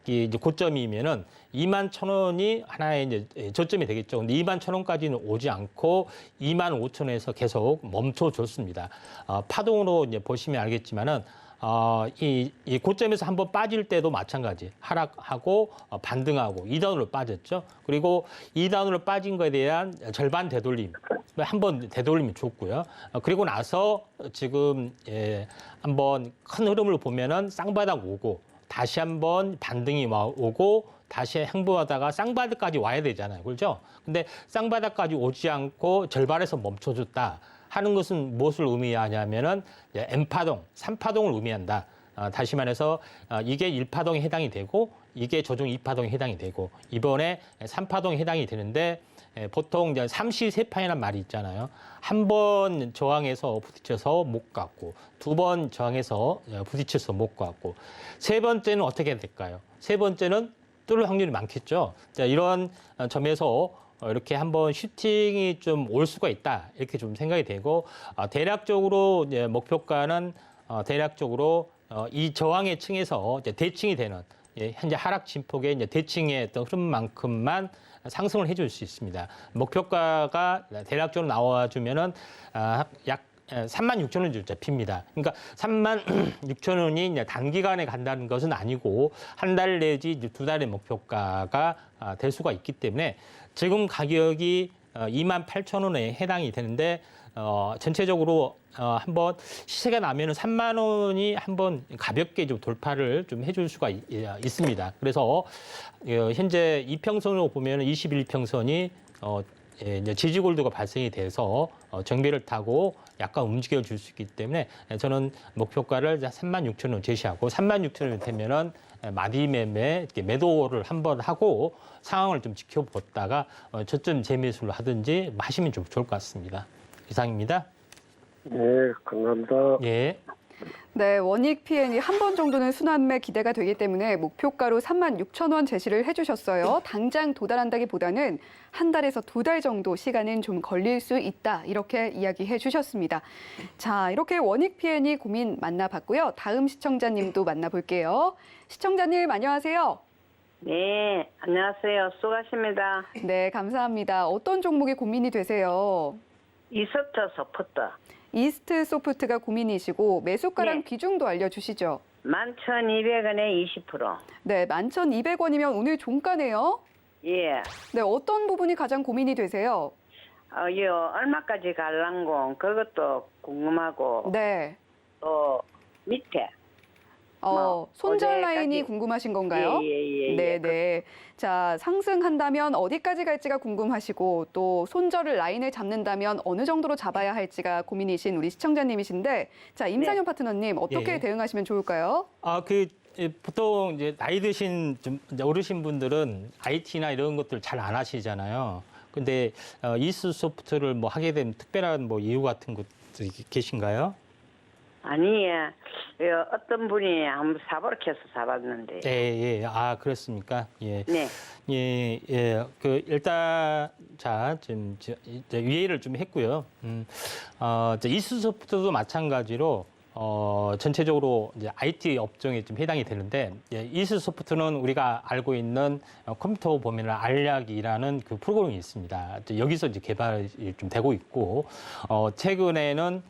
이제 고점이면은 21,000원이 하나의 이제 저점이 되겠죠. 근데 21,000원까지는 오지 않고 25,000원에서 계속 멈춰줬습니다. 파동으로 이제 보시면 알겠지만은 이 고점에서 한번 빠질 때도 마찬가지 하락하고 반등하고 2단으로 빠졌죠. 그리고 2단으로 빠진 거에 대한 절반 되돌림, 한번 되돌림이 줬고요. 그리고 나서 지금 한번 큰 흐름을 보면은 쌍바닥 오고 다시 한번 반등이 오고 다시 행보하다가 쌍바닥까지 와야 되잖아요. 그렇죠? 근데 쌍바닥까지 오지 않고 절반에서 멈춰줬다 하는 것은 무엇을 의미하냐면은 M파동, 3파동을 의미한다. 다시 말해서 이게 1파동에 해당이 되고 이게 조정 2파동에 해당이 되고 이번에 3파동에 해당이 되는데 보통 이제 삼시세판이라는 말이 있잖아요. 한 번 저항해서 부딪혀서 못 갔고 두 번 저항해서 부딪혀서 못 갔고 세 번째는 어떻게 될까요? 세 번째는 뚫을 확률이 많겠죠. 자, 이런 점에서 이렇게 한번 슈팅이 좀 올 수가 있다 이렇게 좀 생각이 되고 대략적으로 이제 목표가는 대략적으로 이 저항의 층에서 이제 대칭이 되는 현재 하락 진폭의 이제 대칭의 어떤 흐름만큼만 상승을 해줄 수 있습니다. 목표가가 대략적으로 나와주면은 약 36,000원 정도 잡힙니다. 그러니까 36,000원이 이제 단기간에 간다는 것은 아니고 한 달 내지 이제 두 달의 목표가가 될 수가 있기 때문에 지금 가격이 28,000원에 해당이 되는데 전체적으로 한번 시세가 나면은 3만 원이 한번 가볍게 좀 돌파를 좀 해줄 수가 있습니다. 그래서 현재 이평선으로 보면은 21평선이 이제 지지골드가 발생이 돼서 정배를 타고 약간 움직여 줄 수 있기 때문에 저는 목표가를 36,000원 제시하고 36,000원이 되면은 마디 매매 이렇게 매도를 한번 하고 상황을 좀 지켜보다가 저점 재매수를 하든지 하시면 좀 좋을 것 같습니다. 이상입니다. 네, 감사합니다. 예. 네, 원익 PN이 한 번 정도는 순환매 기대가 되기 때문에 목표가로 36,000원 제시를 해주셨어요. 당장 도달한다기보다는 한 달에서 두 달 정도 시간은 좀 걸릴 수 있다. 이렇게 이야기해 주셨습니다. 자, 이렇게 원익 PN이 고민 만나봤고요. 다음 시청자님도 만나볼게요. 시청자님 안녕하세요. 네, 안녕하세요. 수고하십니다. 네, 감사합니다. 어떤 종목이 고민이 되세요? 이스트 소프트 이스트 소프트가 고민이시고 매수가랑 네. 비중도 알려주시죠. 11,200원에 20%. 네, 11,200원이면 오늘 종가네요. 예. 네, 어떤 부분이 가장 고민이 되세요? 요 얼마까지 갈랑고 그것도 궁금하고 네. 또 밑에 손절 어디까지? 라인이 궁금하신 건가요? 예. 네, 네. 자, 상승한다면 어디까지 갈지가 궁금하시고 또 손절을 라인을 잡는다면 어느 정도로 잡아야 할지가 고민이신 우리 시청자님이신데 자, 임상현 파트너님 어떻게 예. 대응하시면 좋을까요? 보통 이제 나이 드신 좀 이제 어르신 분들은 IT나 이런 것들 잘 안 하시잖아요. 근데 이스 소프트를 뭐 하게 된 특별한 뭐 이유 같은 것들이 계신가요? 아니에요. 어떤 분이 한번 사보라 해서 사봤는데. 예. 그렇습니까? 예. 네. 예. 일단 좀 이제 이해를 좀 했고요. 이제 이스 소프트도 마찬가지로 전체적으로 이제 IT 업종에 좀 해당이 되는데 이스 소프트는 우리가 알고 있는 컴퓨터 보면 알약이라는 그 프로그램이 있습니다. 여기서 이제 개발이 좀 되고 있고 최근에는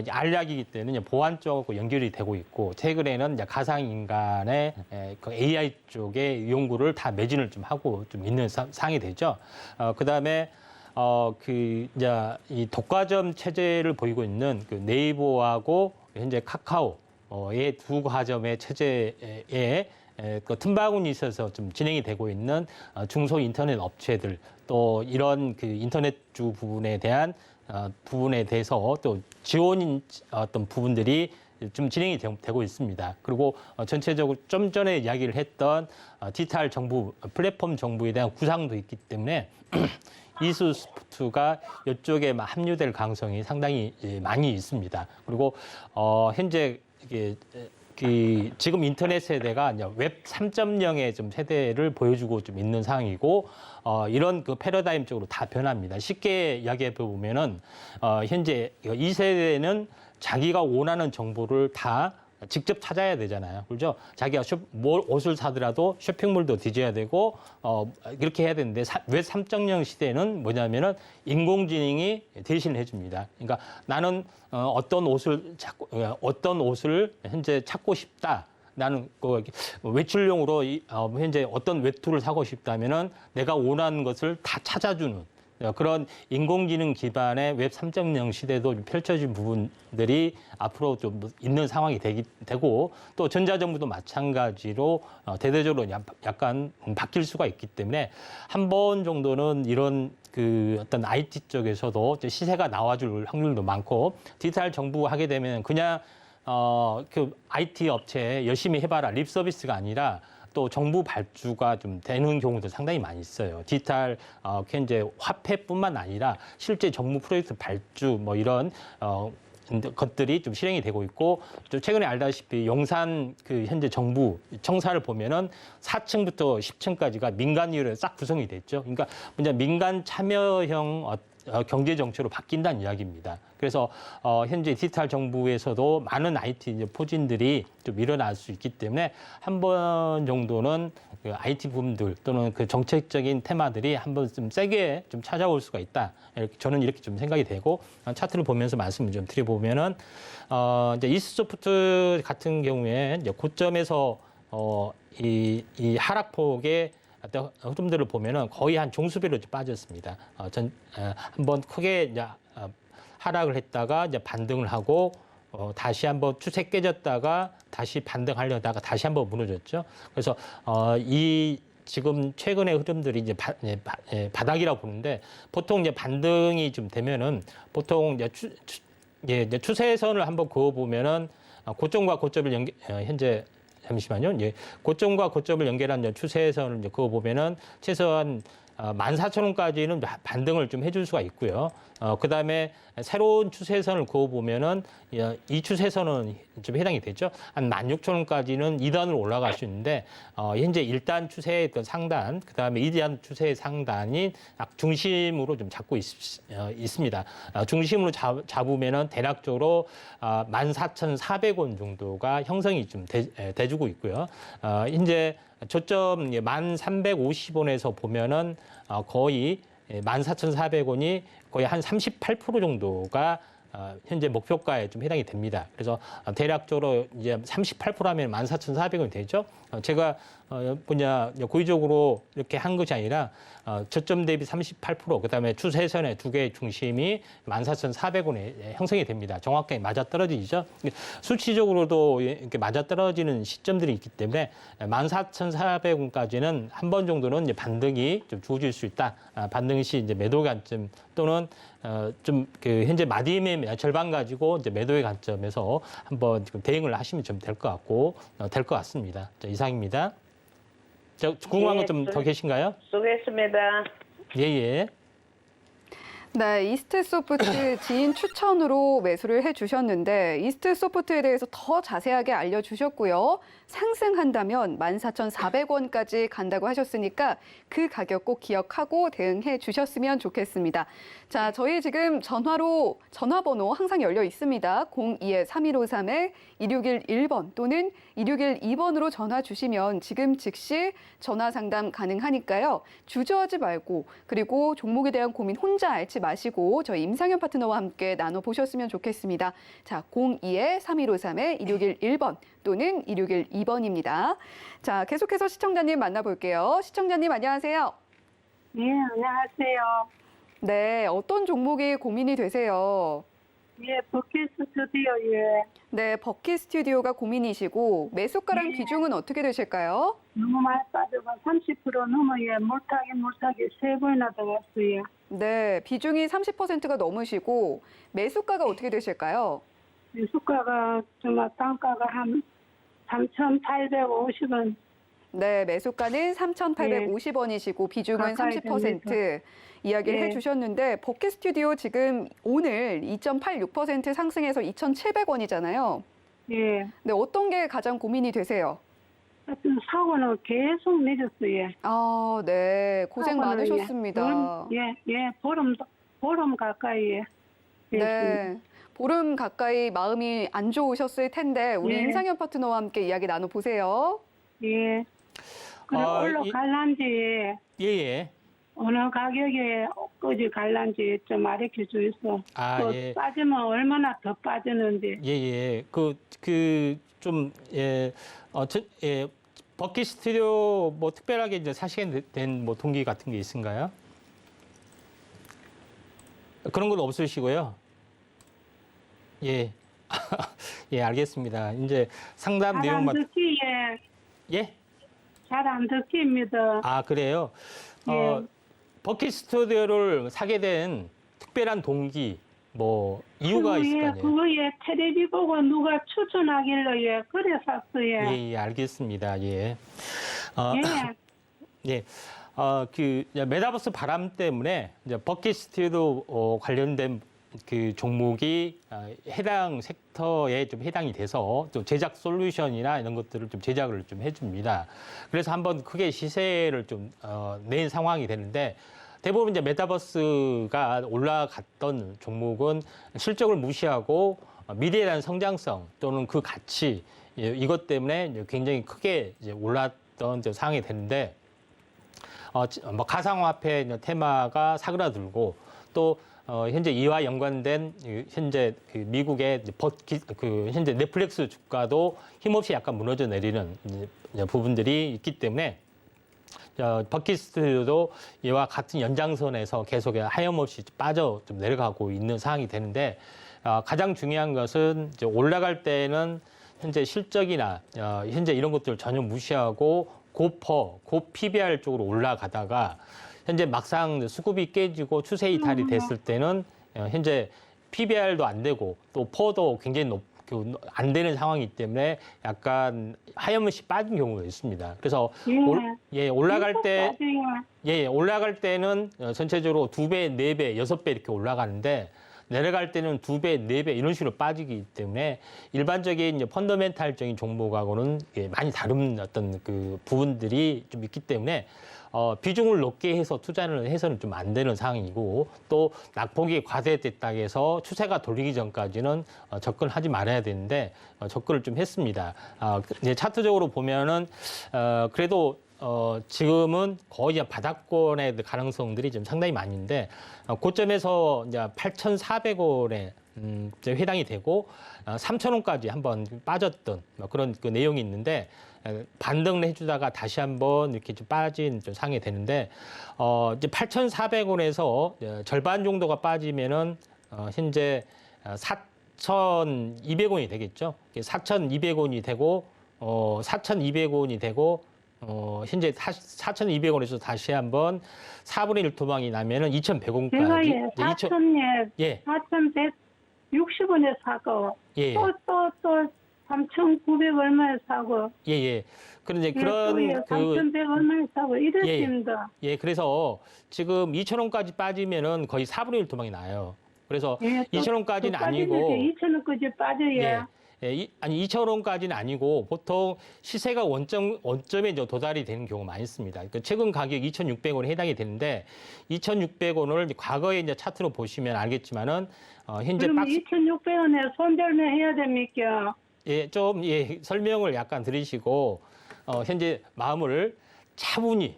알약이기 때문에 보안 쪽하고 연결이 되고 있고 최근에는 이제 가상인간의 그 AI 쪽의 연구를 다 매진을 좀 하고 좀 있는 상황이 되죠. 그다음에 이제 이 독과점 체제를 보이고 있는 그 네이버하고 현재 카카오의 두 과점의 체제에 그 틈바구니 있어서 좀 진행이 되고 있는 중소 인터넷 업체들 또 이런 그 인터넷주 부분에 대한 부분에 대해서 또 지원인 어떤 부분들이 좀 진행이 되고 있습니다. 그리고 전체적으로 좀 전에 이야기를 했던 디지털 정부, 플랫폼 정부에 대한 구상도 있기 때문에 이스 소프트가 이쪽에 합류될 가능성이 상당히 많이 있습니다. 그리고 현재 지금 인터넷 세대가 이제 웹 3.0의 좀 세대를 보여주고 좀 있는 상황이고 이런 그 패러다임적으로 다 변합니다. 쉽게 이야기해 보면은 현재 이 세대는 자기가 원하는 정보를 다 직접 찾아야 되잖아요. 그렇죠? 자기가 옷을 사더라도 쇼핑몰도 뒤져야 되고 이렇게 해야 되는데 웹 3.0 시대는 뭐냐면은 인공지능이 대신을 해줍니다. 그러니까 나는 어떤 옷을 현재 찾고 싶다. 나는 그 외출용으로 현재 어떤 외투를 사고 싶다면은 내가 원하는 것을 다 찾아주는 그런 인공지능 기반의 웹 3.0 시대도 펼쳐진 부분들이 앞으로 좀 있는 상황이 되고 또 전자정부도 마찬가지로 대대적으로 약간 바뀔 수가 있기 때문에 한 번 정도는 이런 그 어떤 IT 쪽에서도 시세가 나와줄 확률도 많고 디지털 정부 하게 되면 그냥 그 IT 업체 열심히 해봐라 립 서비스가 아니라 또 정부 발주가 좀 되는 경우도 상당히 많이 있어요. 디지털 현재 화폐뿐만 아니라 실제 정부 프로젝트 발주 뭐 이런 것들이 좀 실행이 되고 있고 또 최근에 알다시피 용산 그 현재 정부 청사를 보면은 4층부터 10층까지가 민간이율에 싹 구성이 됐죠. 그러니까 민간 참여형 경제 정책으로 바뀐다는 이야기입니다. 그래서 현재 디지털 정부에서도 많은 IT 포진들이 좀 일어날 수 있기 때문에 한 번 정도는 그 IT 부분들 또는 그 정책적인 테마들이 한번 좀 세게 좀 찾아올 수가 있다. 저는 이렇게 좀 생각이 되고 차트를 보면서 말씀을 좀 드려보면은 이제 이스소프트 같은 경우에 이제 고점에서 이 하락폭의 흐름들을 보면은 거의 한 종수배로 빠졌습니다. 한번 크게 이제 하락을 했다가 이제 반등을 하고 다시 한번 추세 깨졌다가 다시 반등하려다가 다시 한번 무너졌죠. 그래서 이 지금 최근의 흐름들이 이제 바닥이라고 보는데 보통 이제 반등이 좀 되면은 보통 이제 추세선을 한번 그어 보면은 고점과 고점을 현재 잠시만요. 이제 고점과 고점을 연결한 추세선을 이제 그거 보면은 최소한 14,000원까지는 반등을 좀 해줄 수가 있고요. 그다음에 새로운 추세선을 그어 보면은 이 추세선은 좀 해당이 되죠. 한 16,000원까지는 2단으로 올라갈 수 있는데 현재 1단 추세의 어떤 상단, 그다음에 2단 추세의 상단이 중심으로 좀 잡고 있습니다. 중심으로 잡으면은 대략적으로 14,400원 정도가 형성이 좀 돼주고 있고요. 현재 저점 1,350원에서 보면은 거의 14,400원이 거의 한 38% 정도가 현재 목표가에 좀 해당이 됩니다. 그래서 대략적으로 이제 38%하면 14,400원이 되죠. 제가 고의적으로 이렇게 한 것이 아니라 저점 대비 38%, 그다음에 추세선의 두 개의 중심이 14,400원에 형성이 됩니다. 정확하게 맞아떨어지죠. 수치적으로도 이렇게 맞아떨어지는 시점들이 있기 때문에 14,400원까지는 한 번 정도는 이제 반등이 좀 주어질 수 있다. 반등 시 이제 매도 관점 또는 좀 그 현재 마디의 절반 가지고 이제 매도의 관점에서 한번 지금 대응을 하시면 좀 될 것 같고 될 것 같습니다. 자, 이상입니다. 저 궁금한 것 좀 더 계신가요? 수고했습니다. 예. 네, 이스트소프트 지인 추천으로 매수를 해주셨는데 이스트소프트에 대해서 더 자세하게 알려주셨고요. 상승한다면 14,400원까지 간다고 하셨으니까 그 가격 꼭 기억하고 대응해 주셨으면 좋겠습니다. 자, 저희 지금 전화번호 항상 열려 있습니다. 02-3153-2611번 또는 2612번으로 전화 주시면 지금 즉시 전화 상담 가능하니까요. 주저하지 말고 그리고 종목에 대한 고민 혼자 앓지 마시고 저희 임상현 파트너와 함께 나눠보셨으면 좋겠습니다. 자, 02-3153-2611번 또는 2612번입니다. 자, 계속해서 시청자님 만나볼게요. 시청자님 안녕하세요. 예, 안녕하세요. 네, 어떤 종목이 고민이 되세요? 예, 버킷 스튜디오, 예. 네, 버킷 스튜디오가 고민이시고 매수가랑 비중은 어떻게 되실까요? 너무 많이 빠져가 30% 넘어, 예. 물타기 세 번이나 들어갔어요. 네, 비중이 30%가 넘으시고 매수가가 어떻게 되실까요? 수가가, 정말 단가가 한 3,850원. 네, 매수가는 3,850원이시고 비중은 가까이 30% 이야기를 예. 해주셨는데 버킷 스튜디오 지금 오늘 2.86% 상승해서 2,700원이잖아요. 예. 네, 어떤 게 가장 고민이 되세요? 하여튼 사고는 계속 늦었어요. 아, 네, 고생 사고는, 많으셨습니다. 예, 보름 가까이, 예. 네. 보름 가까이 마음이 안 좋으셨을 텐데 우리 예. 임상현 파트너와 함께 이야기 나눠보세요. 예. 그래 올라갈란지 예예. 어느 가격에 엊그제 갈란지 좀 알려 주이소. 아, 또 예. 빠지면 얼마나 더 빠지는지. 예예. 예. 버킷 스튜디오 뭐 특별하게 이제 사시게 된 뭐 동기 같은 게 있은가요? 그런 건 없으시고요. 예. 예, 알겠습니다. 이제 상담 잘 안 내용만 듣기에 예? 잘 안 듣기입니다. 아, 그래요. 예. 버킷 스튜디오를 사게 된 특별한 동기 뭐 이유가 있을 거 아니에요? 그거에 텔레비 보고 누가 추천하길래 그래 샀어요. 예, 예, 알겠습니다. 예. 예. 예. 메타버스 바람 때문에 이제 버킷 스튜디오 관련된 그 종목이 해당 섹터에 좀 해당이 돼서 좀 제작 솔루션이나 이런 것들을 좀 제작을 좀 해줍니다. 그래서 한번 크게 시세를 좀 낸 상황이 되는데 대부분 이제 메타버스가 올라갔던 종목은 실적을 무시하고 미래에 대한 성장성 또는 그 가치 이것 때문에 굉장히 크게 이제 올랐던 상황이 되는데 뭐 가상화폐 테마가 사그라들고 또 현재 이와 연관된 현재 그 미국의 현재 넷플릭스 주가도 힘없이 약간 무너져 내리는 이제 부분들이 있기 때문에 버킷 스튜디오도 이와 같은 연장선에서 계속 하염없이 빠져 좀 내려가고 있는 상황이 되는데 가장 중요한 것은 이제 올라갈 때는 현재 실적이나 현재 이런 것들을 전혀 무시하고 고 PBR 쪽으로 올라가다가 현재 막상 수급이 깨지고 추세 이탈이 됐을 때는 현재 PBR도 안 되고 또 퍼도 굉장히 안 되는 상황이기 때문에 약간 하염없이 빠진 경우가 있습니다. 그래서 올라갈 때는 전체적으로 2배, 4배, 6배 이렇게 올라가는데 내려갈 때는 2배, 4배 이런 식으로 빠지기 때문에 일반적인 이제 펀더멘탈적인 종목하고는 많이 다른 어떤 그 부분들이 좀 있기 때문에 비중을 높게 해서 투자를 해서는 좀 안 되는 상황이고 또 낙폭이 과대됐다 해서 추세가 돌리기 전까지는 접근하지 말아야 되는데 접근을 좀 했습니다. 차트적으로 보면은 그래도 지금은 거의 바닥권의 가능성들이 좀 상당히 많은데 고점에서 이제 8,400원에 해당이 되고 3,000원까지 한번 빠졌던 그런 그 내용이 있는데 반등을 해주다가 다시 한번 이렇게 좀 빠진 좀 상황이 되는데 이제 8,400원에서 절반 정도가 빠지면은 현재 4,200원이 되겠죠. 4,200원이 되고 4,200원이 되고 현재 4,200원에서 다시 한번 4분의 1 토막이 나면은 2,100원까지. 제가 4,160원에 사고 예. 또 3,900 얼마에 사고 예. 그런데 그런 3,100 얼마에 사고 이랬습니다. 예, 그래서 지금 2,000원까지 빠지면은 거의 4분의 1 토막이 나요. 그래서 2,000원까지는 아니고 2,000원까지 빠져야. 아니 2,000원까지는 아니고 보통 시세가 원점에 이제 도달이 되는 경우가 많이 있습니다. 그러니까 최근 가격 2,600원에 해당이 되는데 2,600원을 과거에 이제 차트로 보시면 알겠지만은 현재 그럼 2,600원에 손절매 해야 됩니까? 설명을 약간 들으시고 현재 마음을 차분히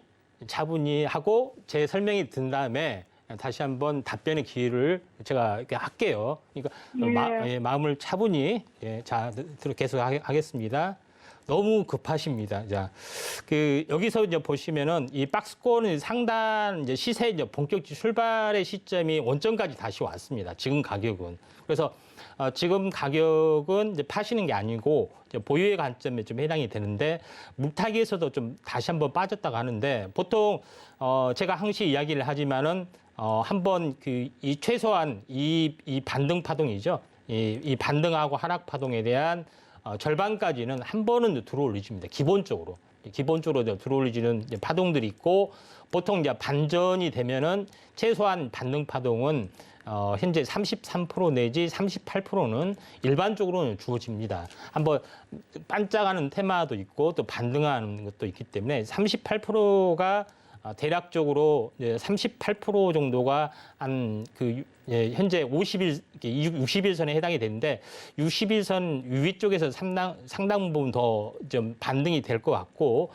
하고 제 설명이 든 다음에 다시 한번 답변의 기회를 제가 이렇게 할게요. 그러니까 마음을 차분히 계속 하겠습니다. 너무 급하십니다. 자, 여기서 이제 보시면은 이 박스권은 상단 이제 시세 이제 본격 출발의 시점이 원점까지 다시 왔습니다. 지금 가격은. 그래서 지금 가격은 이제 파시는 게 아니고 이제 보유의 관점에 좀 해당이 되는데 물타기에서도 좀 다시 한번 빠졌다고 하는데 보통 제가 항시 이야기를 하지만은 한번 이 최소한 이 반등 파동이죠. 이 반등하고 하락 파동에 대한 절반까지는 한 번은 들어올리집니다. 기본적으로 들어올리지는 파동들이 있고 보통 이제 반전이 되면은 최소한 반등 파동은 현재 33% 내지 38%는 일반적으로는 주어집니다. 한번 반짝하는 테마도 있고 또 반등하는 것도 있기 때문에 38%가 대략적으로 38% 정도가 한 현재 60일선에 해당이 되는데 60일선 위 쪽에서 상당 부분 더 좀 반등이 될 것 같고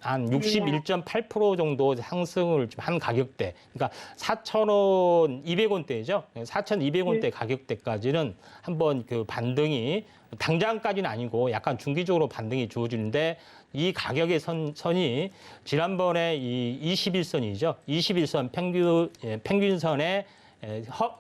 한 61.8% 정도 상승을 좀 한 가격대, 그러니까 4,200원대죠. 4,200원대 가격대까지는 한번 그 반등이 당장까지는 아니고 약간 중기적으로 반등이 주어지는데 이 가격의 선이 지난번에 이 21선이죠. 21선 평균선의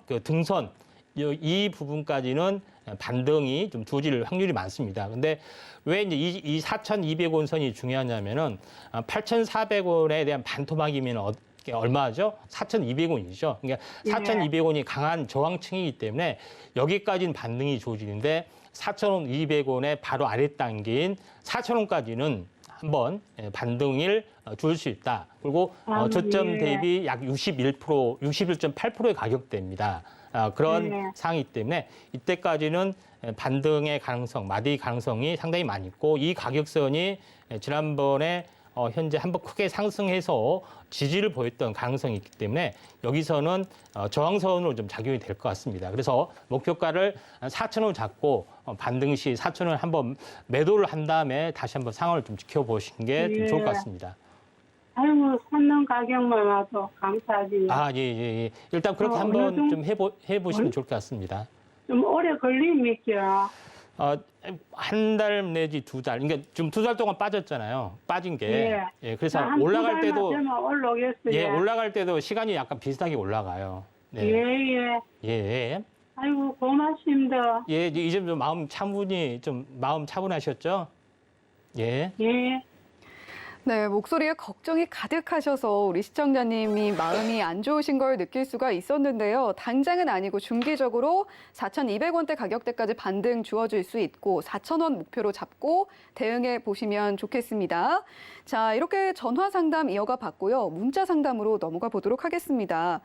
그 등선 이 부분까지는 반등이 좀 주어질 확률이 많습니다. 근데 왜 이제 이 4,200원 선이 중요하냐면은 8,400원에 대한 반토막이면 얼마죠? 4,200원이죠. 그러니까 4,200원이 강한 저항층이기 때문에 여기까지는 반등이 주어지는데 4,200원의 바로 아래 단계인 4,000원까지는 한번 반등을 줄 수 있다. 그리고 저점 대비 약 61.8%의 가격대입니다. 그런 상황이기 때문에 이때까지는 반등의 가능성, 마디 가능성이 상당히 많이 있고 이 가격선이 지난번에 현재 한번 크게 상승해서 지지를 보였던 가능성이 있기 때문에 여기서는 저항선으로 좀 작용이 될 것 같습니다. 그래서 목표가를 4,000원 잡고 반등 시 4,000원 한번 매도를 한 다음에 다시 한번 상황을 좀 지켜보시는 게 좀 좋을 것 같습니다. 아이고, 샀는 가격만 와도 감사하지. 예. 일단 그렇게 한번 좀 해보시면 좋을 것 같습니다. 좀 오래 걸립니까? 한 달 내지 두 달, 그러니까 좀 두 달 동안 빠졌잖아요. 빠진 게. 그래서 올라갈 때도 올라갈 때도 시간이 약간 비슷하게 올라가요. 네. 예. 아이고, 고맙습니다. 예, 이제 좀 마음 차분하셨죠? 예. 네, 목소리에 걱정이 가득하셔서 우리 시청자님이 마음이 안 좋으신 걸 느낄 수가 있었는데요. 당장은 아니고 중기적으로 4,200원대 가격대까지 반등 주어질 수 있고 4,000원 목표로 잡고 대응해 보시면 좋겠습니다. 자, 이렇게 전화 상담 이어가 봤고요. 문자 상담으로 넘어가 보도록 하겠습니다.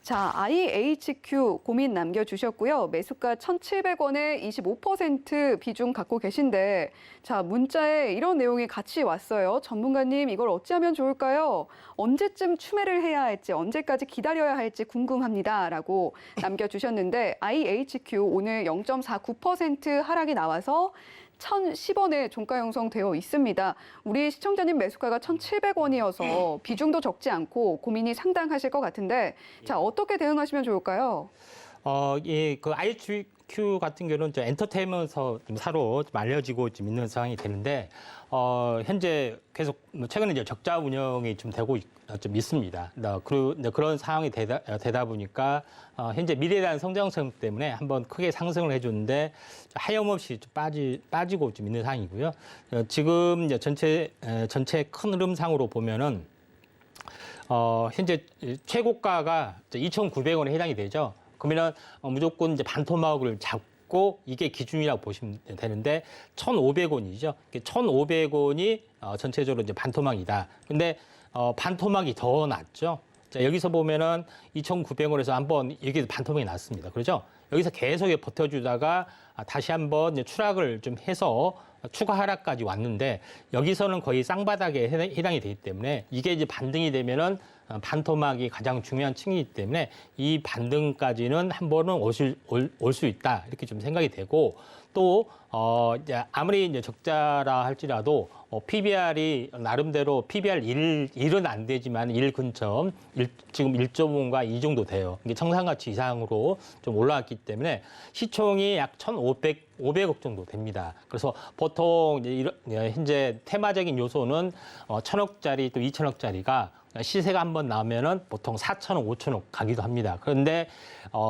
자, IHQ 고민 남겨주셨고요. 매수가 1,700원에 25% 비중 갖고 계신데 자, 문자에 이런 내용이 같이 왔어요. 전문가님, 이걸 어찌하면 좋을까요? 언제쯤 추매를 해야 할지, 언제까지 기다려야 할지 궁금합니다. 라고 남겨주셨는데 IHQ 오늘 0.49% 하락이 나와서 1,010원에 종가 형성되어 있습니다. 우리 시청자님 매수가가 1,700원이어서 비중도 적지 않고 고민이 상당하실 것 같은데 자, 어떻게 대응하시면 좋을까요? 그 IHQ 같은 경우는 엔터테인먼트 사로 좀 알려지고 좀 있는 상황이 되는데 현재 계속 최근에 이제 적자 운영이 좀 되고 좀 있습니다. 그런 상황이 되다 보니까 현재 미래에 대한 성장성 때문에 한번 크게 상승을 해줬는데 하염없이 좀 빠지고 좀 있는 상황이고요. 지금 이제 전체 큰 흐름상으로 보면은 현재 최고가가 2,900원에 해당이 되죠. 그러면은 무조건 이제 반토막을 잡고 이게 기준이라고 보시면 되는데 1,500원이죠. 1,500원이 전체적으로 이제 반토막이다. 근데 반토막이 더 낮죠. 자, 여기서 보면은 2,900원에서 한번 여기서 반토막이 났습니다. 그렇죠? 여기서 계속 버텨주다가 다시 한번 이제 추락을 좀 해서 추가 하락까지 왔는데 여기서는 거의 쌍바닥에 해당이 되기 때문에 이게 이제 반등이 되면은 반토막이 가장 중요한 층이기 때문에 이 반등까지는 한 번은 올 수 있다 이렇게 좀 생각이 되고 또 이제 아무리 이제 적자라 할지라도 PBR이 나름대로 PBR 1은 안 되지만 1 근처 지금 1.5가 2 정도 돼요. 이게 청산가치 이상으로 좀 올라왔기 때문에 시총이 약 500억 정도 됩니다. 그래서 보통 이제 현재 테마적인 요소는 1,000억짜리 또 2,000억짜리가 시세가 한번 나오면은 보통 4,000억, 5,000억 가기도 합니다. 그런데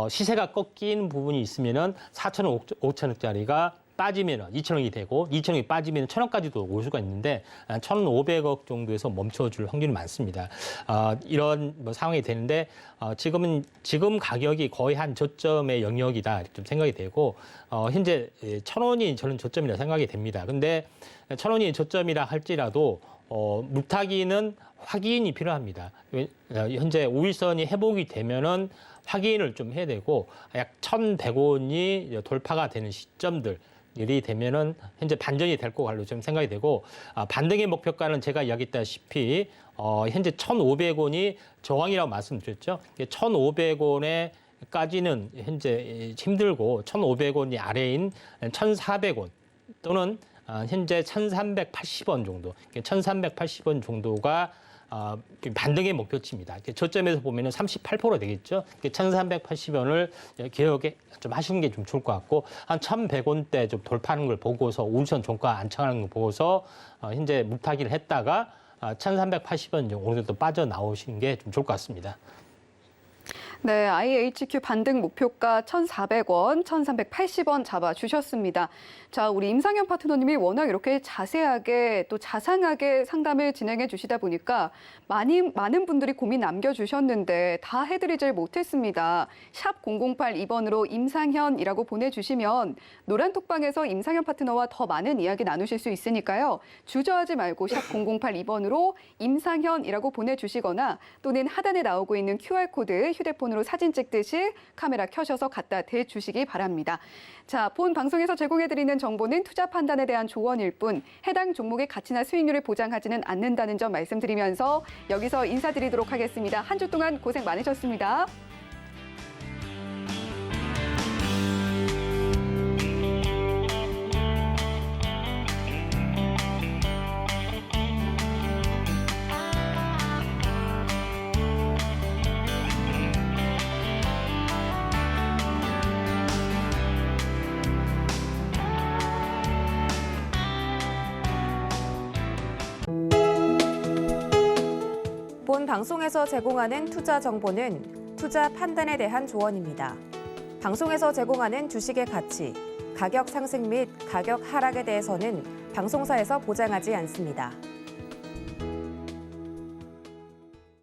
시세가 꺾인 부분이 있으면은 4,000억, 5,000억짜리가 빠지면은 2,000억이 되고 2,000억이 빠지면 1,000억까지도 올 수가 있는데 1,500억 정도에서 멈춰줄 확률이 많습니다. 이런 상황이 되는데 지금 가격이 거의 한 저점의 영역이다 이렇게 좀 생각이 되고 현재 1,000원이 저는 저점이라 생각이 됩니다. 근데 1,000원이 저점이라 할지라도 물타기는 확인이 필요합니다. 현재 5일선이 회복이 되면은 확인을 좀 해야 되고 약 1,100원이 돌파가 되는 시점들이 되면은 현재 반전이 될 것으로 좀 생각이 되고 반등의 목표가는 제가 이야기했다시피 현재 1,500원이 저항이라고 말씀드렸죠. 1,500원에까지는 현재 힘들고 1,500원이 아래인 1,400원 또는 현재 1,380원 정도, 1,380원 정도가 반등의 목표치입니다. 저점에서 보면은 38% 되겠죠. 1,380원을 개혁에 좀 하시는 게 좀 좋을 것 같고, 한 1,100원대 좀 돌파하는 걸 보고서 우선 종가 안착하는 걸 보고서 현재 물타기를 했다가 1,380원 정도 오늘도 빠져나오시는 게 좀 좋을 것 같습니다. 네, IHQ 반등 목표가 1,400원, 1,380원 잡아주셨습니다. 자, 우리 임상현 파트너님이 워낙 이렇게 자세하게 또 자상하게 상담을 진행해 주시다 보니까 많은 분들이 고민 남겨주셨는데 다 해드리질 못했습니다. 샵 0082번으로 임상현이라고 보내주시면 노란 톡방에서 임상현 파트너와 더 많은 이야기 나누실 수 있으니까요. 주저하지 말고 샵 0082번으로 임상현이라고 보내주시거나 또는 하단에 나오고 있는 QR코드 휴대폰으로 사진 찍듯이 카메라 켜셔서 갖다 대주시기 바랍니다. 자, 본 방송에서 제공해드리는 정보는 투자 판단에 대한 조언일 뿐 해당 종목의 가치나 수익률을 보장하지는 않는다는 점 말씀드리면서 여기서 인사드리도록 하겠습니다. 한 주 동안 고생 많으셨습니다. 본 방송에서 제공하는 투자 정보는 투자 판단에 대한 조언입니다. 방송에서 제공하는 주식의 가치, 가격 상승 및 가격 하락에 대해서는 방송사에서 보장하지 않습니다.